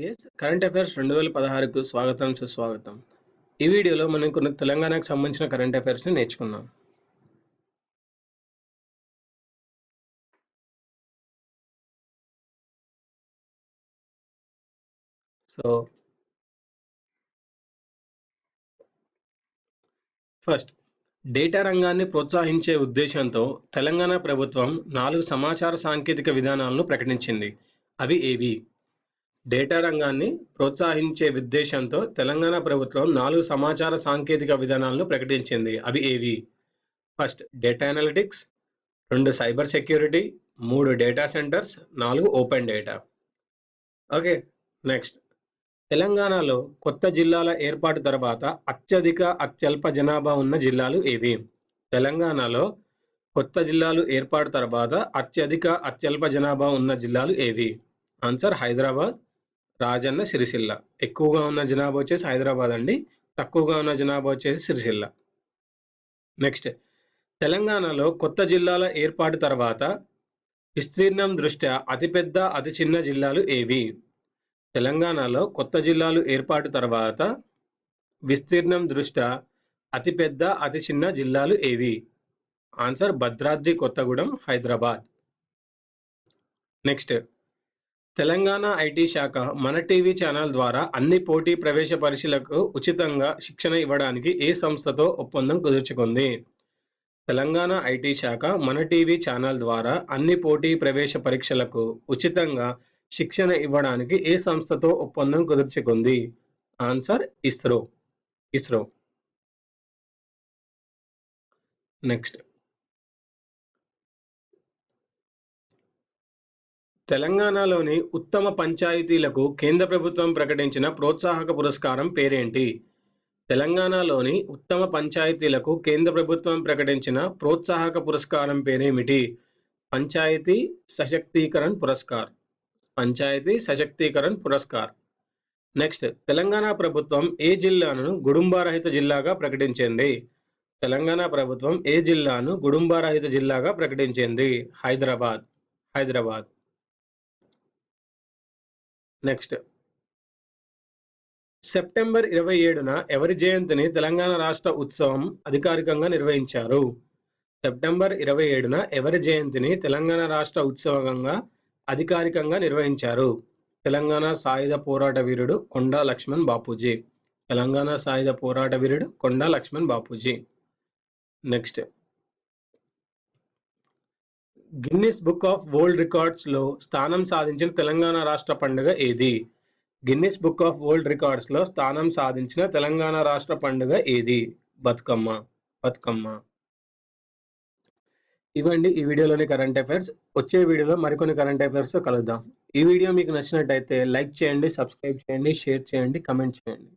Is current affairs 2016కు స్వాగతం సుస్వాగతం. ఈ వీడియోలో మనం కొన్ని తెలంగాణకు సంబంధించిన కరెంట్ అఫైర్స్ని నేర్చుకుందాం. సో ఫస్ట్, డేటా రంగాన్ని ప్రోత్సహించే ఉద్దేశంతో తెలంగాణ ప్రభుత్వం 4 సమాచార సాంకేతిక విధానాలను ప్రకటించింది. అవి ఏవి? డేటా రంగాన్ని ప్రోత్సహించే ఉద్దేశంతో తెలంగాణ ప్రభుత్వం 4 సమాచార సాంకేతిక విధానాలను ప్రకటించింది. అవి ఏవి? First, data analytics. 2, cyber security. 3, data centres. 4, open data. Okay, next. తెలంగాణలో కొత్త జిల్లాల ఏర్పాటు తర్వాత అత్యల్ప జనాభా ఉన్న జిల్లాలు ఏవి? తెలంగాణలో కొత్త జిల్లాలు ఏర్పాటు తర్వాత అత్యల్ప జనాభా ఉన్న జిల్లాలు ఏవి? ఆన్సర్ హైదరాబాద్, రాజన్న సిరిసిల్ల. ఎక్కువగా ఉన్న జనాభా వచ్చేసి హైదరాబాద్ అండి, తక్కువగా ఉన్న జనాభా వచ్చేసి సిరిసిల్ల. నెక్స్ట్, తెలంగాణలో కొత్త జిల్లాల ఏర్పాటు తర్వాత విస్తీర్ణం దృష్ట్యా అతిపెద్ద అతి చిన్న జిల్లాలు ఏవి? తెలంగాణలో కొత్త జిల్లాలు ఏర్పాటు తర్వాత విస్తీర్ణం దృష్ట్యా అతిపెద్ద అతి చిన్న జిల్లాలు ఏవి? Answer Bhadradri Kothagudem, Hyderabad. Next, Telangana IT శాఖ మన టీవీ ఛానల్ ద్వారా అన్ని పోటీ ప్రవేశ పరీక్షలకు ఉచితంగా శిక్షణ ఇవ్వడానికి ఏ సంస్థతో ఒప్పందం కుదుర్చుకుంది? తెలంగాణ ఐటీ శాఖ మన టీవీ ఛానల్ ద్వారా అన్ని పోటీ ప్రవేశ పరీక్షలకు ఉచితంగా శిక్షణ ఇవ్వడానికి ఏ సంస్థతో ఒప్పందం కుదుర్చుకుంది? ఆన్సర్ ఇస్రో. నెక్స్ట్, తెలంగాణలోని ఉత్తమ పంచాయతీలకు కేంద్ర ప్రభుత్వం ప్రకటించిన ప్రోత్సాహక పురస్కారం పేరేంటి? తెలంగాణలోని ఉత్తమ పంచాయతీలకు కేంద్ర ప్రభుత్వం ప్రకటించిన ప్రోత్సాహక పురస్కారం పేరేమిటి? పంచాయతీ సశక్తీకరణ్ పురస్కార్. నెక్స్ట్, తెలంగాణ ప్రభుత్వం ఏ జిల్లాను గుడుంబారహిత జిల్లాగా ప్రకటించింది? తెలంగాణ ప్రభుత్వం ఏ జిల్లాను గుడుంబారహిత జిల్లాగా ప్రకటించింది? హైదరాబాద్. నెక్స్ట్, సెప్టెంబర్ 27న ఎవరి జయంతిని తెలంగాణ రాష్ట్ర ఉత్సవం అధికారికంగా నిర్వహించారు? సెప్టెంబర్ 27న ఎవరి జయంతిని తెలంగాణ రాష్ట్ర ఉత్సవంగా అధికారికంగా నిర్వహించారు? తెలంగాణ సాయుధ పోరాట వీరుడు Konda Laxman Bapuji. Next, Guinness book of world records లో స్థానం సాధించిన తెలంగాణ రాష్ట్ర పండుగ ఏది? Guinness book of world records లో స్థానం సాధించిన తెలంగాణ రాష్ట్ర పండుగ ఏది? బతుకమ్మ. ఇవండి ఈ వీడియోలోని కరెంట్ అఫైర్స్. వచ్చే వీడియోలో మరికొన్ని కరెంట్ అఫైర్స్ తో కలుద్దాం. ఈ వీడియో మీకు నచ్చినట్టయితే లైక్ చేయండి, సబ్స్క్రైబ్ చేయండి, షేర్ చేయండి, కమెంట్ చేయండి.